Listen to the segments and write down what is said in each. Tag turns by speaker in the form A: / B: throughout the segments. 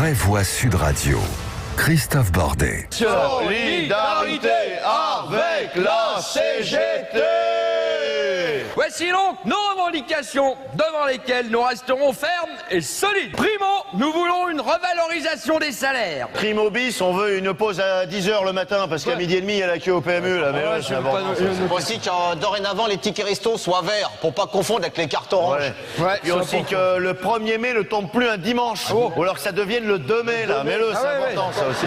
A: vraies voix Sud Radio. Christophe Bordet.
B: Solidarité avec la CGT.
C: Voici donc nos revendications devant lesquelles nous resterons fermes et solides. Primo, nous voulons une revalorisation des salaires.
B: Primo bis, on veut une pause à 10h le matin parce qu'à midi et demi, il y a la queue au PMU. Là. Mais c'est important.
D: Il faut aussi que dorénavant les tickets resto soient verts pour pas confondre avec les cartes oranges.
B: Et aussi que le 1er mai ne tombe plus un dimanche. Ou alors que ça devienne le 2 mai. Là. Mets-le, c'est important ça aussi.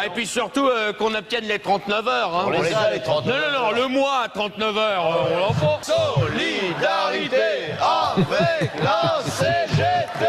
C: Et puis surtout qu'on obtienne les 39 heures. Hein.
B: On les a, les 39
C: heures. Non, le mois à 39 heures, on l'en faut.
B: Solidarité avec la CGT.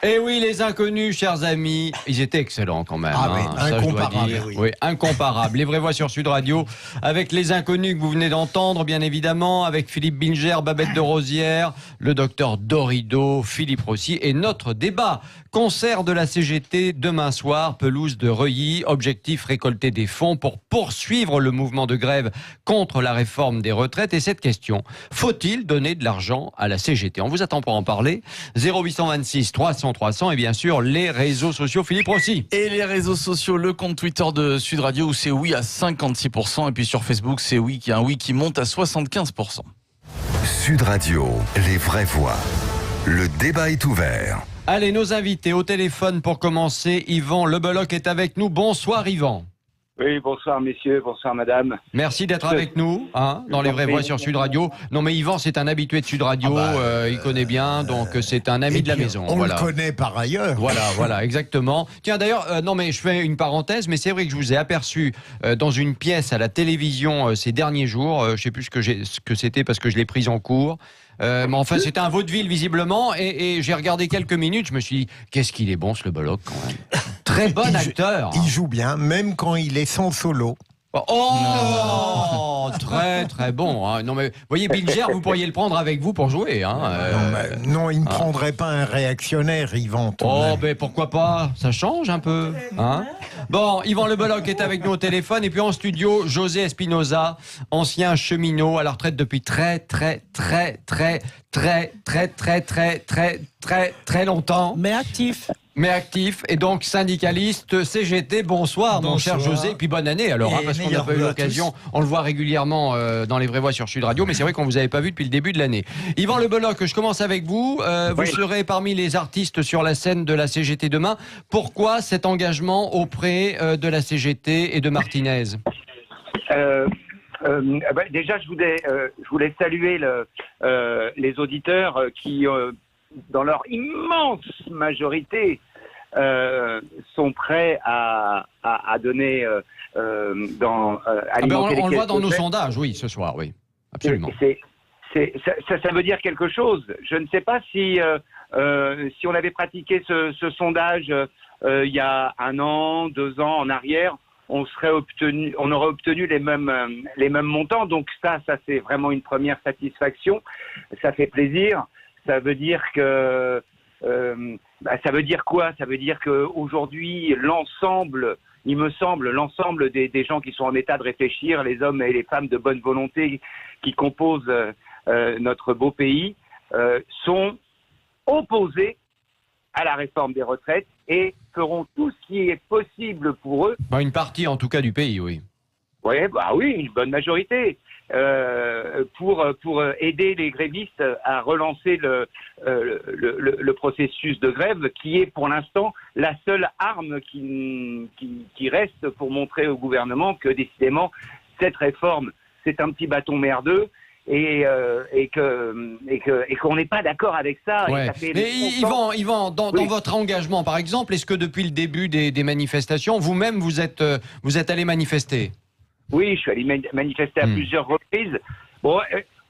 E: Et oui, les inconnus, chers amis, ils étaient excellents quand même.
F: Incomparables.
E: Oui, incomparables. Les vraies voix sur Sud Radio, avec les inconnus que vous venez d'entendre, bien évidemment, avec Philippe Bilger, Babette de Rosière, le docteur Dorido, Philippe Rossi, et notre débat. Concert de la CGT demain soir, pelouse de Reuilly. Objectif, récolter des fonds pour poursuivre le mouvement de grève contre la réforme des retraites. Et cette question, faut-il donner de l'argent à la CGT? On vous attend pour en parler. 0826 300 300 et bien sûr les réseaux sociaux. Philippe Rossi.
F: Et les réseaux sociaux, le compte Twitter de Sud Radio où c'est oui à 56% et puis sur Facebook c'est oui qui a un oui qui monte à 75%.
A: Sud Radio, les vraies voix. Le débat est ouvert.
E: Allez, nos invités au téléphone pour commencer. Yvan Lebeloc est avec nous. Bonsoir Yvan.
G: Oui, bonsoir messieurs, bonsoir madame.
E: Merci d'être avec nous, dans les vraies voix sur Sud Radio. Non mais Yvan, c'est un habitué de Sud Radio, il connaît bien, donc c'est un ami de la maison.
H: On le connaît par ailleurs.
E: Voilà, exactement. Tiens d'ailleurs, non mais je fais une parenthèse, mais c'est vrai que je vous ai aperçu dans une pièce à la télévision ces derniers jours, je sais plus ce que c'était parce que je l'ai prise en cours. Mais enfin, c'était un vaudeville visiblement, et j'ai regardé quelques minutes, je me suis dit, qu'est-ce qu'il est bon ce Lebeloc quand même. Très bon acteur.
H: Il joue bien, même quand il est sans solo.
E: Oh, très très bon. Hein. Non mais, voyez, Bilger, vous pourriez le prendre avec vous pour jouer. Hein.
H: Non, il ne prendrait pas un réactionnaire, Yvan.
E: Ben pourquoi pas. Ça change un peu. Hein. Bon, Yvan Lebeloc est avec nous au téléphone et puis en studio, José Espinoza, ancien cheminot à la retraite depuis très longtemps. Mais actif et donc syndicaliste CGT. Bonsoir, mon cher José, puis bonne année alors, parce qu'on n'a pas eu l'occasion, on le voit régulièrement dans les vraies voix sur Sud Radio, mais c'est vrai qu'on vous avait pas vu depuis le début de l'année. Yvan Lebeloc, je commence avec vous. Vous serez parmi les artistes sur la scène de la CGT demain. Pourquoi cet engagement auprès de la CGT et de Martinez?
G: Déjà, je voulais saluer les auditeurs qui, dans leur immense majorité, sont prêts à donner alimenter
E: on le voit dans nos sondages, oui, ce soir, oui, absolument.
G: Ça veut dire quelque chose. Je ne sais pas si on avait pratiqué ce sondage il y a 1 an, 2 ans en arrière, on aurait obtenu les mêmes montants. Donc ça c'est vraiment une première satisfaction. Ça fait plaisir. Ça veut dire que ça veut dire quoi? Ça veut dire qu'aujourd'hui, l'ensemble des gens qui sont en état de réfléchir, les hommes et les femmes de bonne volonté qui composent notre beau pays, sont opposés à la réforme des retraites et feront tout ce qui est possible pour eux.
E: Une partie en tout cas du pays, oui.
G: Oui, une bonne majorité. Pour aider les grévistes à relancer le processus de grève, qui est pour l'instant la seule arme qui reste pour montrer au gouvernement que décidément cette réforme c'est un petit bâton merdeux et qu'on n'est pas d'accord avec ça.
E: Ouais.
G: Et ça fait
E: mais Yvan, dans votre engagement par exemple, est-ce que depuis le début des manifestations, vous-même vous êtes allé manifester?
G: Oui, je suis allé manifester à plusieurs reprises. Bon,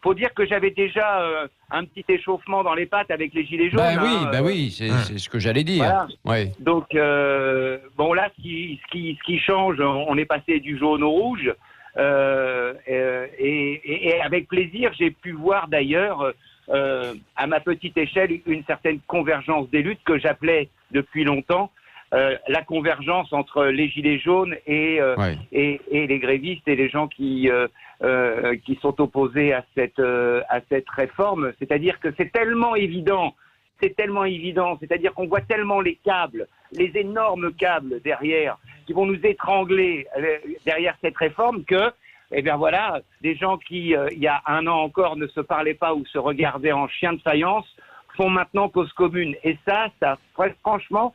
G: faut dire que j'avais déjà un petit échauffement dans les pattes avec les gilets jaunes.
E: Oui, c'est ce que j'allais dire.
G: Voilà.
E: Ouais.
G: Donc, bon là, ce qui change, on est passé du jaune au rouge. Et avec plaisir, j'ai pu voir d'ailleurs, à ma petite échelle, une certaine convergence des luttes que j'appelais depuis longtemps. La convergence entre les gilets jaunes et les grévistes et les gens qui sont opposés à cette réforme. C'est-à-dire que c'est tellement évident c'est tellement évident. C'est-à-dire qu'on voit tellement les câbles, les énormes câbles derrière, qui vont nous étrangler derrière cette réforme que, eh bien voilà, des gens qui, il y a un an encore, ne se parlaient pas ou se regardaient en chien de faïence, font maintenant cause commune. Et ça, franchement,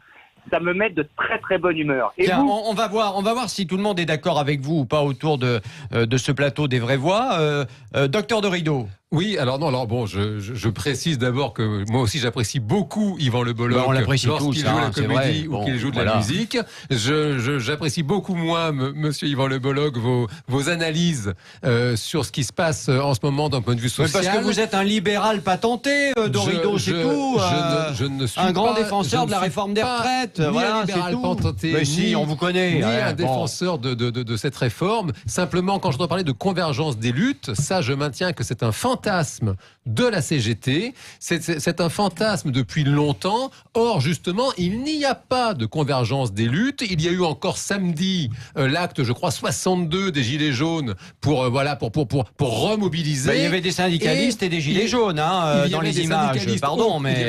G: ça me met de très très bonne humeur. Et
E: Tiens,
G: vous
E: on va voir si tout le monde est d'accord avec vous ou pas autour de ce plateau des vraies voix. Docteur Dorido.
I: Oui, alors non, alors bon, je précise d'abord que moi aussi j'apprécie beaucoup Yvan Le Bolloc
E: on l'apprécie
I: lorsqu'il
E: tous,
I: joue
E: hein,
I: la
E: c'est
I: comédie
E: vrai.
I: ou qu'il joue de la
E: Voilà.
I: musique. J'apprécie beaucoup moins, Monsieur Yvan Le Bolloc, vos analyses sur ce qui se passe en ce moment d'un point de vue
E: Mais
I: social.
E: parce que vous êtes un libéral patenté, Dorido, c'est tout.
I: Je ne suis
E: un grand
I: pas,
E: défenseur de la réforme des retraites.
I: Ni
E: Voilà,
I: un
E: c'est
I: libéral
E: tout.
I: patenté,
E: Mais si, on vous connaît.
I: Ni
E: Ouais,
I: un
E: bon.
I: défenseur de cette réforme. Simplement, quand je dois parler de convergence des luttes, ça, je maintiens que c'est un fantasme de la CGT. C'est un fantasme depuis longtemps. Or, justement, il n'y a pas de convergence des luttes. Il y a eu encore samedi l'acte, je crois, 62 des Gilets jaunes pour remobiliser.
E: Il y avait des syndicalistes et des gilets jaunes dans les images. Pardon, mais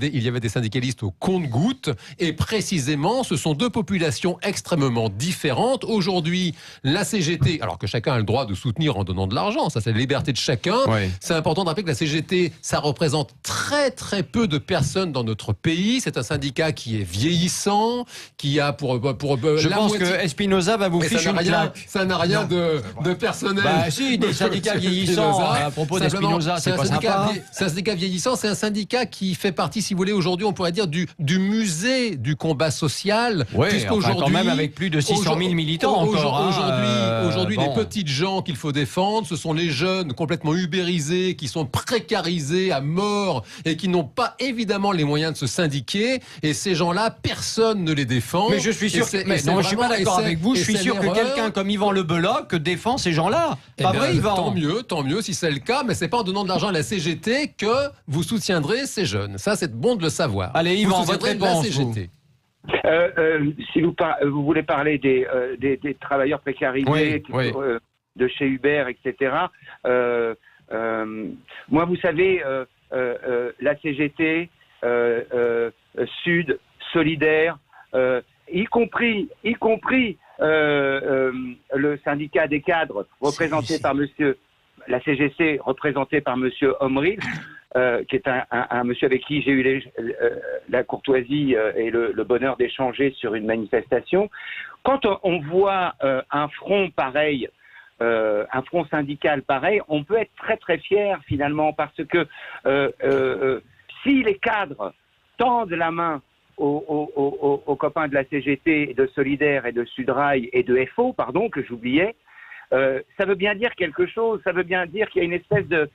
I: il y avait des syndicalistes au compte-gouttes. Et précisément, ce sont deux populations extrêmement différentes. Aujourd'hui, la CGT, alors que chacun a le droit de soutenir en donnant de l'argent, ça c'est la liberté de chacun.
E: Ouais.
I: C'est important de rappeler que la CGT, ça représente très très peu de personnes dans notre pays. C'est un syndicat qui est vieillissant, qui a pour
E: je
I: la
E: pense
I: moitié...
E: que Espinoza va vous
I: Mais
E: ficher une claque.
I: ça n'a rien de personnel.
E: Bah si, des syndicats vieillissants
I: Spinoza.
E: à propos
I: Simplement,
E: d'Espinoza, c'est pas sympa.
I: C'est un syndicat vieillissant, c'est un syndicat qui fait partie, si vous voulez, aujourd'hui, on pourrait dire, du musée du combat social.
E: Ouais,
I: puisqu'aujourd'hui,
E: quand même avec plus de 600 000 militants encore.
I: Aujourd'hui,
E: bon.
I: les petites gens qu'il faut défendre, ce sont les jeunes complètement ubérisés, qui sont précarisés à mort et qui n'ont pas évidemment les moyens de se syndiquer. Et ces gens-là, personne ne les défend.
E: Mais je suis sûr que... Mais non, je suis pas d'accord avec vous. Je suis sûr que quelqu'un comme Yvan Le Bolloc défend ces gens-là. Pas vrai, Yvan?
I: Tant mieux si c'est le cas, mais c'est pas en donnant de l'argent à la CGT que vous soutiendrez ces jeunes. Ça, c'est bon de le savoir.
E: Allez, Yvan, votre réponse.
I: La CGT.
G: Si vous voulez parler des travailleurs précarisés de chez Uber, etc. Moi, vous savez, la CGT, Sud, Solidaire, y compris le syndicat des cadres représenté par monsieur, la CGC représentée par monsieur Omril, qui est un monsieur avec qui j'ai eu la courtoisie et le bonheur d'échanger sur une manifestation. Quand on voit un front pareil, un front syndical pareil, on peut être très très fier finalement, parce que si les cadres tendent la main aux copains de la CGT, de Solidaire et de Sudrail et de FO, pardon, que j'oubliais, ça veut bien dire quelque chose, ça veut bien dire qu'il y a une espèce de...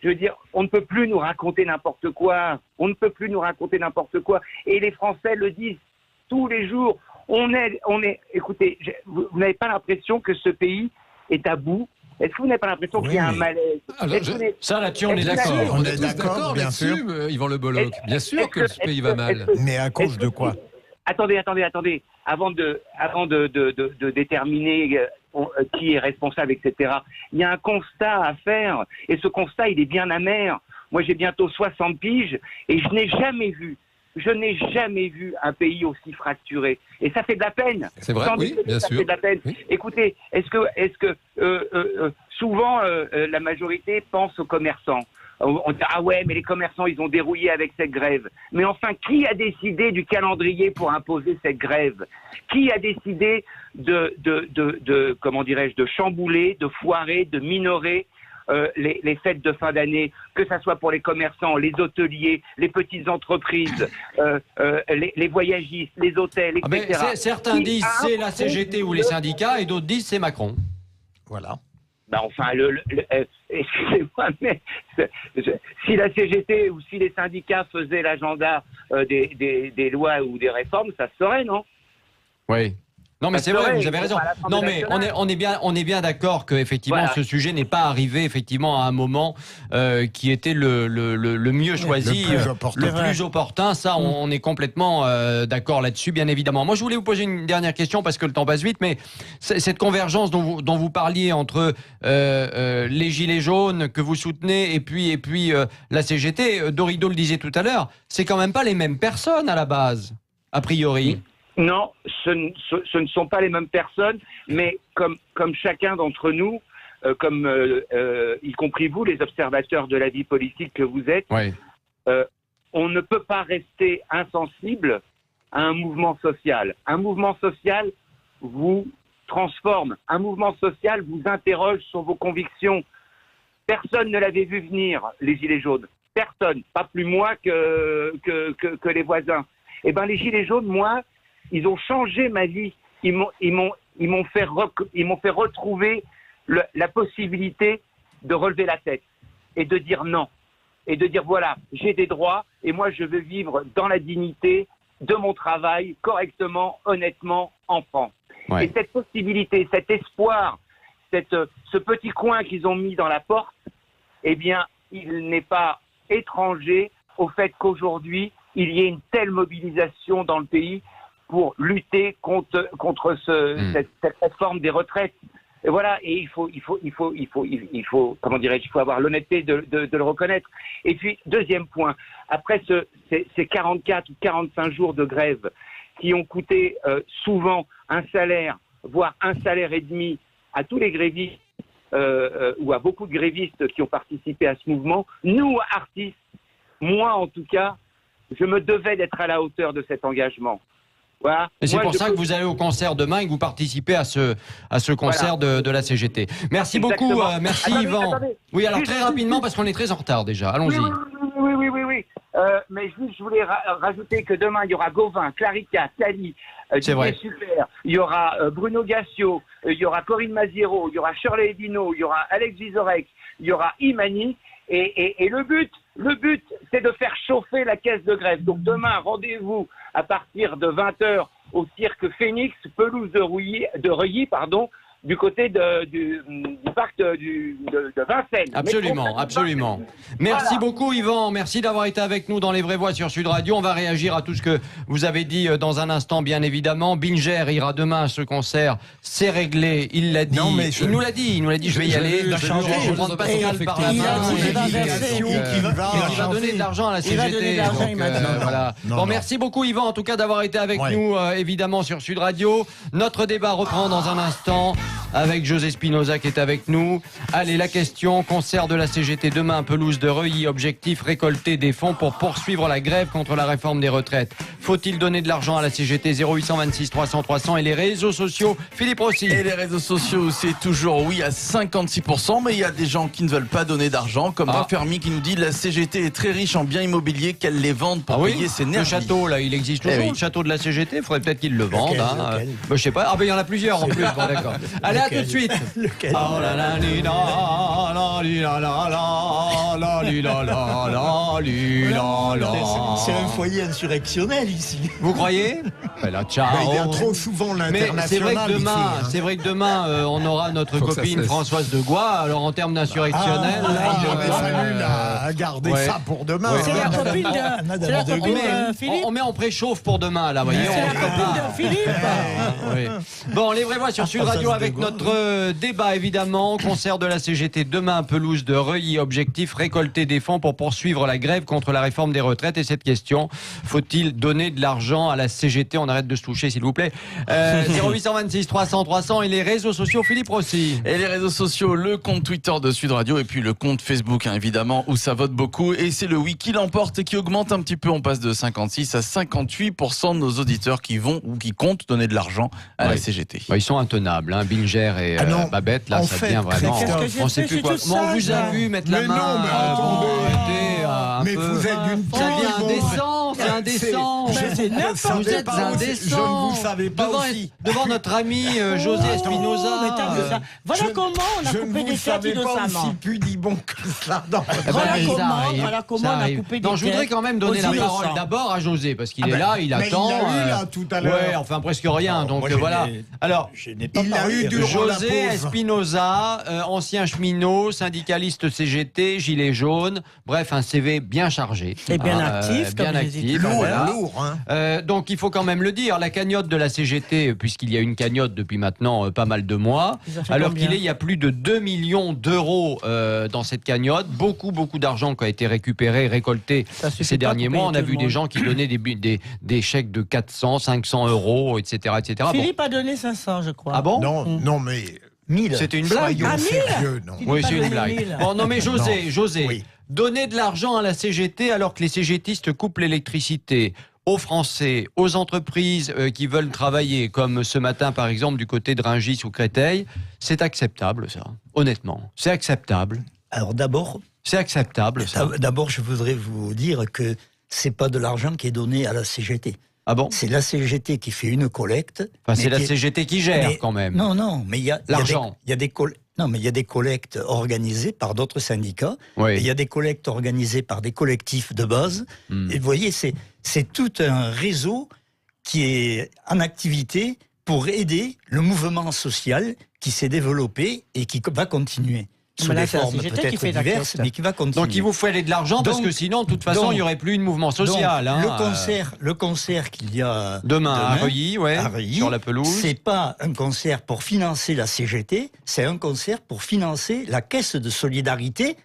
G: Je veux dire, on ne peut plus nous raconter n'importe quoi, on ne peut plus nous raconter n'importe quoi, et les Français le disent tous les jours. Écoutez, vous n'avez pas l'impression que ce pays est à bout? Est-ce que vous n'avez pas l'impression qu'il y a un malaise?
E: Ça, là-dessus, on est d'accord.
I: On est tous d'accord
H: bien sûr.
I: là-dessus, Yvan Le Bolloc. Bien sûr que ce pays va mal.
H: Mais à cause de quoi?
G: Attendez. Avant de déterminer qui est responsable, etc., il y a un constat à faire. Et ce constat, il est bien amer. Moi, j'ai bientôt 60 piges et je n'ai jamais vu un pays aussi fracturé. Et ça fait de la peine.
I: C'est vrai, oui, bien sûr.
G: Ça fait de la peine.
I: Oui.
G: Écoutez, est-ce que souvent la majorité pense aux commerçants? On dit, ah ouais, mais les commerçants, ils ont dérouillé avec cette grève. Mais enfin, qui a décidé du calendrier pour imposer cette grève? Qui a décidé comment dirais-je, de chambouler, de foirer, de minorer les fêtes de fin d'année, que ça soit pour les commerçants, les hôteliers, les petites entreprises, les voyagistes, les hôtels, etc.
E: Certains disent c'est la CGT ou les syndicats et d'autres disent c'est Macron. Voilà.
G: Ben enfin, excusez-moi, mais si la CGT ou si les syndicats faisaient l'agenda des lois ou des réformes, ça se saurait, non?
E: Oui. Non, mais c'est vrai, vous avez raison. Non, mais on est bien d'accord que effectivement ce sujet n'est pas arrivé effectivement à un moment qui était le mieux choisi, le plus opportun. Ça, on est complètement d'accord là-dessus, bien évidemment. Moi, je voulais vous poser une dernière question parce que le temps passe vite, mais cette convergence dont vous parliez entre les gilets jaunes que vous soutenez et puis la CGT, Dorido le disait tout à l'heure, c'est quand même pas les mêmes personnes à la base, a priori.
G: Non, ce ne sont pas les mêmes personnes, mais comme chacun d'entre nous, y compris vous, les observateurs de la vie politique que vous êtes, on ne peut pas rester insensible à un mouvement social. Un mouvement social vous transforme. Un mouvement social vous interroge sur vos convictions. Personne ne l'avait vu venir, les Gilets jaunes. Personne. Pas plus moi que les voisins. Eh ben, les Gilets jaunes, moi, ils ont changé ma vie. Ils m'ont fait retrouver la possibilité de relever la tête et de dire non. Et de dire, voilà, j'ai des droits et moi, je veux vivre dans la dignité de mon travail, correctement, honnêtement, en France. Ouais. Et cette possibilité, cet espoir, ce petit coin qu'ils ont mis dans la porte, eh bien, il n'est pas étranger au fait qu'aujourd'hui, il y ait une telle mobilisation dans le pays pour lutter contre cette réforme des retraites. Et voilà, et il faut comment dirais-je, il faut avoir l'honnêteté de le reconnaître. Et puis, deuxième point, après ces 44 ou 45 jours de grève qui ont coûté souvent un salaire, voire un salaire et demi à tous les grévistes, ou à beaucoup de grévistes qui ont participé à ce mouvement, nous, artistes, moi en tout cas, je me devais d'être à la hauteur de cet engagement. Voilà.
E: Et c'est pour ça que vous allez au concert demain et que vous participez à ce concert de la CGT. Merci beaucoup, merci Yvan. Oui, alors très rapidement parce qu'on est très en retard déjà. Allons-y.
G: Oui. Mais juste, je voulais rajouter que demain, il y aura Gauvin, Clarica, Tali, Super, il y aura Bruno Gassio, il y aura Corinne Maziero, il y aura Shirley Edino, il y aura Alex Vizorek, il y aura Imani. Et le but, c'est de faire chauffer la caisse de grève. Donc demain, rendez-vous à partir de 20h au cirque Phoenix, pelouse de Reuilly, du côté du parc de Vincennes.
E: Absolument. Merci beaucoup Yvan, merci d'avoir été avec nous dans Les Vraies Voix sur Sud Radio. On va réagir à tout ce que vous avez dit dans un instant, bien évidemment. Binger ira demain à ce concert, c'est réglé, il l'a dit. Il nous l'a dit, je vais y aller. Je vais prendre Pascal par la main. Il va donner de l'argent à la CGT. Voilà. Bon, merci beaucoup Yvan, en tout cas d'avoir été avec nous, évidemment, sur Sud Radio. Notre débat reprend dans un instant avec José Spinoza qui est avec nous. Allez, la question, concert de la CGT demain, pelouse de Reuilly, objectif récolter des fonds pour poursuivre la grève contre la réforme des retraites. Faut-il donner de l'argent à la CGT? 0826 300 300 et les réseaux sociaux, Philippe Rossi.
F: Et les réseaux sociaux, c'est toujours oui à 56%, mais il y a des gens qui ne veulent pas donner d'argent, comme Raffermi qui nous dit la CGT est très riche en biens immobiliers, qu'elle les vende pour payer ses nerfs.
E: Le château, là, il existe toujours, le château de la CGT, il faudrait peut-être qu'ils le vendent. Je sais pas, il y en a plusieurs en plus, bon, d'accord. Allez, à tout de suite.
H: Lequel? C'est un foyer insurrectionnel ici.
E: Vous croyez?
H: Il y a trop souvent l'international.
E: Mais c'est vrai que demain, on aura notre copine Françoise de Gois. Alors en termes d'insurrectionnel,
H: il aurait fallu garder ça pour demain.
J: C'est la copine de Philippe.
E: On met en préchauffe pour demain, là, voyez.
J: C'est la copine de Philippe.
E: Bon, les vraies voix sur Sud Radio avec notre débat, évidemment. Concert de la CGT demain, pelouse de Reuilly. Objectif, récolter des fonds pour poursuivre la grève contre la réforme des retraites. Et cette question, faut-il donner de l'argent à la CGT? On arrête de se toucher, s'il vous plaît. 0826 300 300 et les réseaux sociaux, Philippe Rossi.
F: Et les réseaux sociaux, le compte Twitter de Sud Radio et puis le compte Facebook, évidemment, où ça vote beaucoup. Et c'est le oui qui l'emporte et qui augmente un petit peu. On passe de 56 à 58% de nos auditeurs qui vont ou qui comptent donner de l'argent à la CGT.
E: Ils sont intenables, hein. Binger et Babette, là, ça devient vraiment... On ne sait plus quoi. On vous a vu mettre la main...
H: Mais vous êtes d'une
E: Ça devient indécent, c'est indécent.
J: c'est n'importe
E: Vous êtes indécent.
H: Je ne vous savais pas
E: devant,
H: aussi.
E: devant notre ami José Espinosa.
J: mais t'as vu ça. Voilà comment on a
H: Je ne
J: coupé
H: vous
J: des têtes
H: savais pas
J: innocemment.
H: aussi pudibond que cela. Non.
J: Voilà
E: ça
J: comment,
E: arrive,
J: voilà comment
E: ça
J: on a
E: arrive.
J: coupé des
E: Non, je voudrais
J: têtes
E: quand même donner
J: aux
E: la
J: innocents.
E: parole d'abord à José, parce qu'il
H: Ah
E: est
H: ben,
E: là, il
H: mais
E: attend.
H: il l'a eu, là, tout à l'heure.
E: Ouais, enfin presque rien. Donc
H: moi, je
E: voilà.
H: n'ai-
E: Alors,
H: Je n'ai pas
E: il a
H: parlé
E: eu
H: durant la
E: José
H: pause.
E: Espinosa, ancien cheminot, syndicaliste CGT, gilet jaune. Bref, un CV bien chargé.
J: Et bien actif,
E: bien
J: comme je dis.
E: actif.
H: Lourd,
E: voilà.
H: lourd, hein.
E: Donc il faut quand même le dire, la cagnotte de la CGT, puisqu'il y a une cagnotte depuis maintenant pas mal de mois,
J: Ils ont fait
E: alors
J: combien
E: qu'il est, il y a plus de 2 millions d'euros dans cette cagnotte, beaucoup d'argent qui a été récupéré, récolté
J: Ça suffit
E: ces
J: pas
E: derniers
J: pour
E: mois. On
J: payer
E: a
J: tout
E: vu
J: le
E: des
J: monde.
E: gens qui donnaient des chèques de 400, 500 euros, etc. etc. Bon.
J: Philippe a donné 500, je crois.
E: Ah bon
H: Non, non, mais
J: 1000.
E: C'était une blague.
H: soyons
J: Ah, 1000
H: sérieux, non.
E: Oui,
J: pas
E: c'est une
J: donné
E: blague.
J: 1000.
E: Bon, non, mais José,
H: Oui.
E: donner de l'argent à la CGT alors que les CGTistes coupent l'électricité aux Français, aux entreprises qui veulent travailler, comme ce matin, par exemple, du côté de Rungis ou Créteil, c'est acceptable, ça. Honnêtement, c'est acceptable.
K: Alors d'abord,
E: C'est acceptable, ça.
K: je voudrais vous dire que c'est pas de l'argent qui est donné à la CGT.
E: Ah bon?
K: C'est la CGT qui fait une collecte.
E: Enfin, c'est
K: mais
E: la
K: qui est-
E: CGT qui gère,
K: mais-
E: quand même.
K: Non, mais il y a
E: L'argent.
K: Non, mais il y a des collectes organisées par d'autres syndicats.
E: Oui.
K: Et il y a des collectes organisées par des collectifs de base.
E: Hmm.
K: Et vous voyez, c'est tout un réseau qui est en activité pour aider le mouvement social qui s'est développé et qui va continuer. Sous
J: Mais là,
K: des
J: c'est la
K: formes
J: CGT qui
K: peut-être
J: fait la
K: diverses,
J: collecte.
K: mais qui va continuer.
E: Donc il vous faut aller de l'argent parce
K: Donc-
E: que sinon, de toute façon,
K: donc-
E: il n'y aurait plus de mouvement social.
K: Donc,
E: hein,
K: le concert qu'il y a
E: demain à Reuilly, ouais,
K: à Reuilly,
E: sur la pelouse.
K: c'est pas un concert pour financer la CGT, c'est un concert pour financer la caisse de solidarité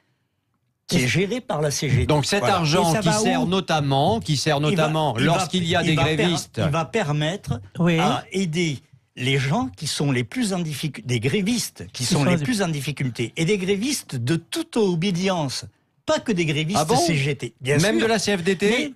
K: qui est gérée par la CGT.
E: Donc cet
K: Voilà.
E: argent
J: Et ça
E: qui
J: va
E: sert
J: où
E: notamment, lorsqu'il y a des grévistes.
K: Il va permettre
J: Oui.
K: à aider les gens qui sont les plus en difficulté, des grévistes qui sont les plus en difficulté, et des grévistes de toute obédience, pas que des grévistes
E: Ah bon
K: CGT. Bien
E: Même
K: sûr.
E: de la CFDT?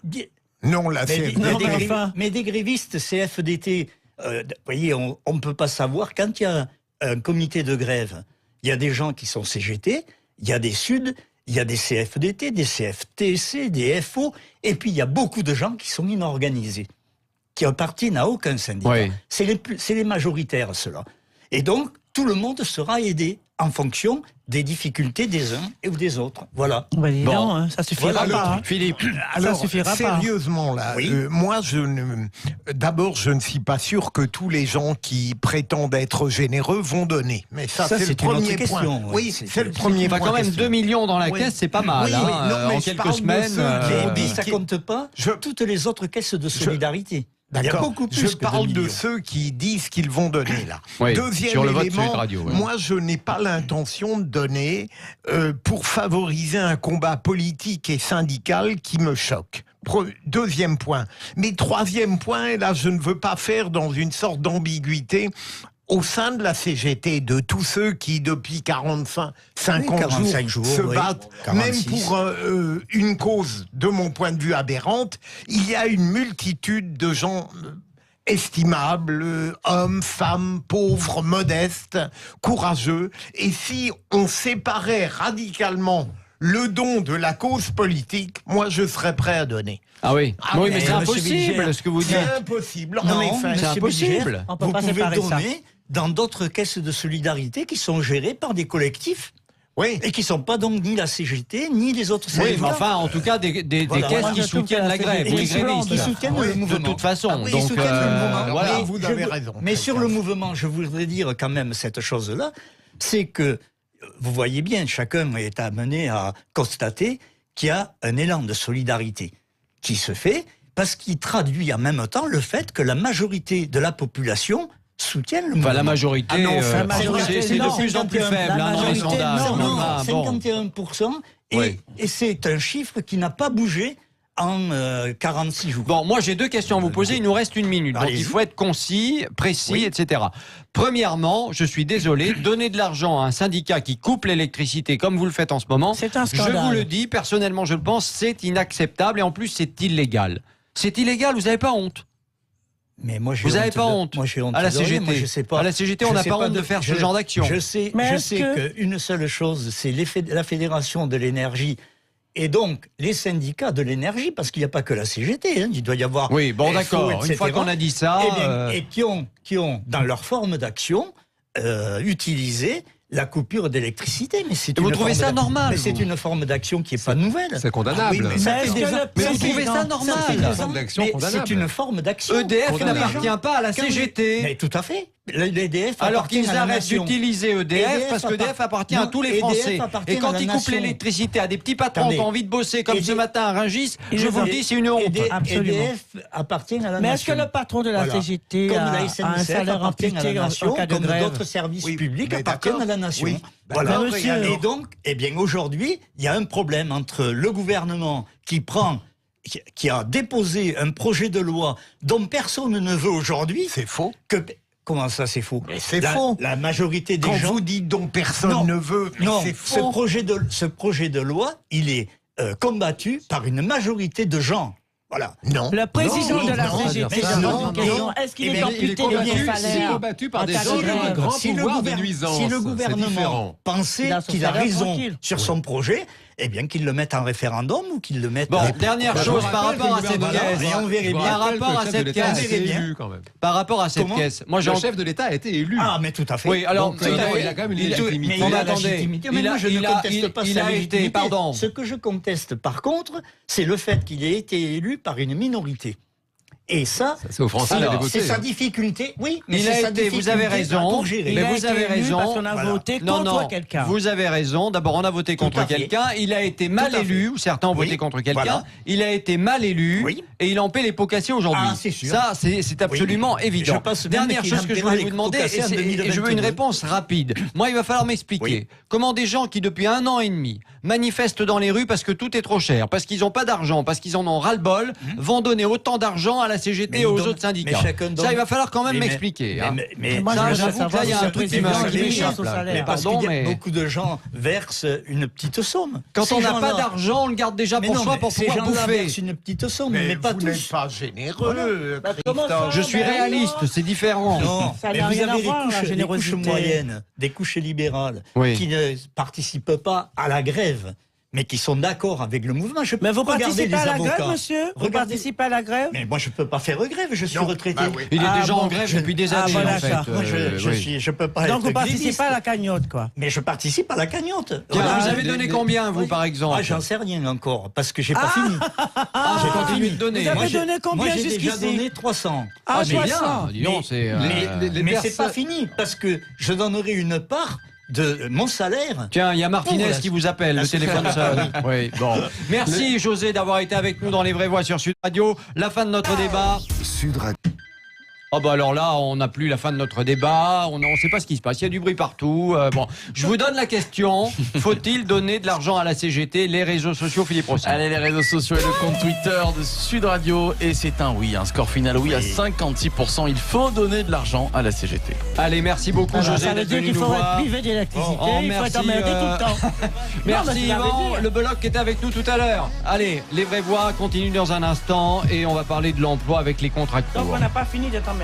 H: Non, la CFDT.
K: Mais des grévistes CFDT, vous voyez, on ne peut pas savoir, quand il y a un comité de grève, il y a des gens qui sont CGT, il y a des Suds, il y a des CFDT, des CFTC, des FO, et puis il y a beaucoup de gens qui sont inorganisés, qui appartiennent à aucun syndicat.
E: Oui.
K: C'est les majoritaires, ceux-là. Et donc, tout le monde sera aidé en fonction des difficultés des uns et ou des autres. Voilà.
J: Bah, dis
E: Bon.
J: donc, hein, ça suffira
K: Voilà,
J: pas. hein.
E: Philippe,
H: Alors,
J: suffira pas.
H: sérieusement, là,
K: Oui.
H: moi, d'abord, je ne suis pas sûr que tous les gens qui prétendent être généreux vont donner. Mais ça
K: Ça,
H: c'est le
K: c'est une autre
H: premier
K: question,
H: point.
K: oui.
H: Oui,
K: C'est-
H: c'est le premier
E: enfin,
H: point.
E: quand même
H: question.
E: 2 millions dans la
H: Oui.
E: caisse, c'est pas mal.
H: Oui,
E: hein,
H: oui, non, mais
E: en
H: je
E: quelques
H: parle de
E: semaines.
H: ceux qui-
K: Mais ça compte pas toutes les autres caisses de solidarité. Il y a
H: D'accord.
K: beaucoup plus
H: Je
K: que 2
H: parle de
K: millions.
H: ceux qui disent qu'ils vont donner là.
E: Oui,
H: Deuxième
E: sur le vote
H: élément,
E: Sud Radio, oui.
H: moi je n'ai pas l'intention de donner pour favoriser un combat politique et syndical qui me choque. Deuxième point. Mais troisième point, et là je ne veux pas faire dans une sorte d'ambiguïté, au sein de la CGT, de tous ceux qui, depuis 50 jours, se
K: oui.
H: battent,
K: 46.
H: même pour une cause, de mon point de vue, aberrante, il y a une multitude de gens estimables, hommes, femmes, pauvres, modestes, courageux. Et si on séparait radicalement le don de la cause politique, moi je serais prêt à donner.
E: Ah oui, oui, mais
K: mais
E: c'est
K: Monsieur
E: impossible
K: Bilger,
E: ce que vous dites.
H: C'est impossible.
K: Non,
H: en effet.
E: c'est
K: Monsieur
E: impossible.
K: Bilger,
J: On peut
K: vous
J: pas
K: pouvez
J: séparer ça.
K: donner dans d'autres caisses de solidarité qui sont gérées par des collectifs
H: Oui.
K: et qui ne sont pas donc ni la CGT ni les autres
E: Oui,
K: syndicats.
E: mais enfin, en tout cas, des
K: Voilà.
E: caisses
J: Moi,
E: qui
J: je trouve
E: soutiennent
J: que
E: la
J: la
E: grève,
J: CGT
E: les
K: Et
E: grévistes.
K: qui soutiennent le mouvement.
E: De toute façon.
K: Ah oui, ils
E: donc,
K: soutiennent le mouvement.
E: voilà.
K: Mais
H: vous
K: je
H: avez
K: veux-
H: raison.
K: Mais sur le mouvement, je voudrais dire quand même cette chose-là, c'est que vous voyez bien, chacun est amené à constater qu'il y a un élan de solidarité qui se fait parce qu'il traduit en même temps le fait que la majorité de la population soutient le mouvement.
E: Enfin, la majorité,
K: Ah non,
E: c'est
K: majorité,
E: de
K: non,
E: plus en plus
K: 51,
E: faible
K: la
E: hein, dans les
K: majorité,
E: sondages.
K: non,
E: Enfin, bon.
K: 51%, et,
E: Oui.
K: et c'est un chiffre qui n'a pas bougé en 46 jours.
E: Bon, moi j'ai deux questions à vous poser, il nous reste 1 minute, donc
K: Allez-y.
E: il faut être concis, précis,
K: Oui.
E: etc. Premièrement, je suis désolé, donner de l'argent à un syndicat qui coupe l'électricité comme vous le faites en ce moment,
J: C'est un
E: je
J: scandale.
E: vous le dis, personnellement je le pense, c'est inacceptable et en plus c'est illégal. C'est illégal, vous n'avez pas honte.
K: Mais moi, j'ai
E: Vous n'avez
K: honte
E: pas
K: de-
E: honte
K: moi, j'ai honte
E: à la
K: de rien.
E: CGT.
K: Moi, je sais pas.
E: À la CGT, on
K: Je
E: n'a
K: sais
E: pas honte de faire ce genre d'action.
K: Je sais,
J: Mais
K: je
J: est-ce
K: sais qu'une seule chose, c'est la Fédération de l'énergie Et donc, les syndicats de l'énergie, parce qu'il n'y a pas que la CGT, il doit y avoir...
E: Oui, bon,
K: FO,
E: d'accord.
K: etc.,
E: Une fois qu'on a dit ça...
K: et qui ont, dans leur forme d'action, utilisé la coupure d'électricité. Mais c'est
E: vous trouvez ça normal?
K: Mais c'est une forme d'action qui n'est pas nouvelle.
I: C'est condamnable.
K: mais ça fait des ans-
E: Mais vous trouvez ça normal?
K: fait des ans-
I: Forme d'action
K: mais
I: condamnable.
K: c'est une forme d'action.
E: EDF
K: Condamnable.
E: n'appartient pas à la
K: Quand les-
E: CGT.
K: Mais tout à fait. L'EDF
E: Alors
K: appartient
E: qu'ils
K: à la
E: arrêtent
K: nation.
E: d'utiliser EDF parce que EDF appartient à
K: Non,
E: tous les
K: EDF
E: Français.
K: appartient
E: Et quand
K: à la
E: ils coupent
K: nation.
E: l'électricité à des petits patrons
K: Attendez.
E: qui ont envie de bosser, comme ce
K: EDF
E: matin à Rungis,
J: Et
E: je vous le
J: EDF
E: dis, c'est une honte.
J: Absolument.
K: EDF appartient à la
J: Mais est-ce que
K: nation.
J: le patron de la
K: Voilà.
J: CGT
K: Comme
J: a
K: la
J: un
K: SNCF
J: salaire
K: appartient à
J: amputé
K: la
J: en
K: nation,
J: cas de
K: comme
J: grève?
K: d'autres services
H: Oui,
K: publics
H: mais
K: appartiennent
H: d'accord.
K: à la nation.
H: Oui.
K: Voilà.
J: Mais monsieur-
K: Et donc, eh bien, aujourd'hui, il y a un problème entre le gouvernement qui a déposé un projet de loi dont personne ne veut aujourd'hui.
H: C'est faux.
K: Comment ça, c'est faux?
H: Mais c'est faux.
K: La majorité des
H: Quand
K: gens.
H: vous dites dont personne
K: Non.
H: ne veut, mais
K: Non,
H: c'est
K: ce
H: faux.
K: projet de loi, il est combattu par une majorité de gens. Voilà.
H: Non.
J: Le président
K: Non,
J: de la
K: non,
J: CGT,
K: non,
J: je
K: non,
J: pose une question.
K: non.
J: Est-ce qu'il
K: Eh
J: est
K: bien,
J: amputé de
K: il est
J: son salaire
I: combattu par
J: en
I: des
J: cas de
I: gens qui ont un
J: grève?
I: grand
K: Si le
I: pouvoir de
K: gouvernement-
I: nuisance.
K: si le
I: c'est
K: gouvernement
I: différent.
K: pensait
J: Il a son
K: qu'il a
J: salaire
K: raison
J: tranquille.
K: sur son projet, eh bien qu'il le mette en référendum ou qu'il le mette...
E: Bon, dernière
I: Bah,
E: chose
I: je
E: par
I: rappelle
E: rapport à
I: que le
E: cette
I: gouvernement-
E: caisse.
K: Et on verrait
I: Je vous
K: bien.
E: Par
I: rappelle que
E: rapport à
I: le chef
E: cette
I: de l'État a
E: caisse.
I: été
K: bien.
I: élu quand même.
E: Par rapport à cette
K: Comment
E: caisse. Moi, j'ai
I: Le chef de l'État a été élu.
K: Ah, mais tout à fait.
E: Oui, alors,
I: Donc, il a quand même une légitimité.
K: Mais il a la
E: attendez,
K: légitimité. Mais
E: il a-
K: moi, je
E: il
K: ne
E: a-
K: conteste pas
E: il
K: sa
E: a été,
K: légitimité.
E: pardon.
K: Ce que je conteste, par contre, c'est le fait qu'il ait été élu par une minorité. Et ça,
I: C'est aux Français d'aller voter.
K: c'est sa difficulté. Oui, mais
E: Il
K: c'est
E: a
K: sa
E: été, vous avez
K: difficulté
E: raison,
K: pour gérer.
E: mais
J: Il a
E: vous
J: été
E: avez
J: élu
E: raison.
J: parce qu'on a
K: Voilà.
J: voté
E: Non,
J: contre
E: non,
J: quelqu'un.
E: vous avez raison. D'abord, on a voté contre
K: à fait.
E: quelqu'un. Il a été mal
K: Tout à
E: élu,
K: fait.
E: ou certains ont voté
K: Oui,
E: contre quelqu'un.
K: voilà.
E: Il a été mal élu,
K: Oui.
E: et il en paie les pots cassés aujourd'hui.
K: Ah, c'est sûr.
E: Ça, c'est absolument
K: Oui.
E: évident.
K: Je pense même
E: Dernière
K: qu'il
E: chose que je
K: en
E: voulais
K: paiera
E: vous
K: les
E: demander,
K: pots cassés en
E: et je veux une
K: 2022.
E: réponse rapide. Moi, il va falloir m'expliquer
K: Oui.
E: comment des gens qui, depuis 1 an et demi, manifestent dans les rues parce que tout est trop cher, parce qu'ils n'ont pas d'argent, parce qu'ils en ont ras-le-bol, vont donner autant d'argent à la CGT et
K: ils
E: aux
K: donnent-
E: autres syndicats.
K: mais chacun donne-
E: Ça, il va falloir quand même
K: Mais-
E: m'expliquer. hein.
K: mais
J: Moi,
E: Ça,
J: je voudrais
E: j'avoue que là,
J: savoir
E: il y a
J: si
E: un
J: le
E: truc qui
J: président
E: me- qui
J: est
E: m'échappe.
J: son
E: là.
J: salaire.
E: Mais
K: Parce
E: pardon,
K: qu'il y a
E: mais
K: beaucoup de gens versent une petite somme.
E: quand
K: Ces
E: on n'a
K: gens-là-
E: pas d'argent, on le garde déjà
K: Mais
E: pour
K: non,
E: soi
K: mais
E: pour
K: ces
E: pouvoir
K: gens-là
E: bouffer.
K: versent une petite somme,
H: Mais
K: mais pas
H: vous
K: tous.
H: n'êtes pas généreux,
J: comment ça
H: Christophe.
E: Je suis
J: Ben oui.
E: réaliste, c'est différent.
K: Non,
J: Ça
K: mais
J: n'a
K: vous
J: rien à
K: avez
J: voir, la
K: les couches
J: générosité.
K: moyennes, des couches libérales,
E: Oui.
K: qui ne participent pas à la grève, mais qui sont d'accord avec le mouvement. Je peux
J: Mais vous
K: regarder
J: participez
K: les
J: à la
K: avocats.
J: grève, monsieur? Vous
K: Regardez-
J: participez à la grève?
K: Mais moi, je ne peux pas faire grève, je suis
H: Non,
K: retraité.
H: bah oui.
E: Il est
J: Ah
E: déjà
J: bon,
E: en grève depuis des
J: Ah,
E: années,
J: voilà,
E: en fait.
J: ça.
K: Moi,
E: Oui.
K: je peux pas
J: Donc
K: être
J: vous participez
K: gréviste.
J: pas à la cagnotte, quoi.
K: Mais je participe à la cagnotte.
E: Tiens,
K: Voilà.
E: vous avez donné combien, vous, par exemple?
K: Ah, j'en sais rien encore, parce que j'ai pas fini.
E: J'ai continué de donner.
J: Vous avez
K: Moi, j'ai-
J: donné combien
K: moi, j'ai déjà
J: jusqu'ici?
K: donné 300.
J: Ah,
E: c'est bien.
J: 300.
E: Dis donc, c'est.
K: Mais c'est pas fini, parce que je donnerai une part de mon salaire.
E: Tiens, il y a Martinez
K: Pour la-
E: qui vous appelle, le
K: la
E: téléphone sonne. Oui, bon. Merci José d'avoir été avec nous dans Les Vraies Voix sur Sud Radio. La fin de notre débat.
A: Sud Radio.
E: Oh bah alors là, on n'a plus la fin de notre débat, on ne sait pas ce qui se passe, il y a du bruit partout. Bon, je vous donne la question, faut-il donner de l'argent à la CGT? Les réseaux sociaux, Philippe Rossi.
F: Allez, les réseaux sociaux et le compte Twitter de Sud Radio. Et c'est un oui, un score final oui à 56%. Il faut donner de l'argent à la CGT.
E: Allez, merci beaucoup
J: Alors,
E: José
J: ça veut
E: d'être
J: dire
E: venu
J: qu'il
E: nous
J: faut
E: voir.
J: être privé d'électricité,
E: Oh,
J: il faut
E: merci,
J: être emmerdé tout le temps.
E: Merci
J: Non, mais ça veut
E: Yvan,
J: dire.
E: le bloc qui était avec nous tout à l'heure. Allez, Les Vraies Voix continuent dans un instant et on va parler de l'emploi avec les contrats
J: Donc
E: courts.
J: on n'a pas fini d'être emmerdé.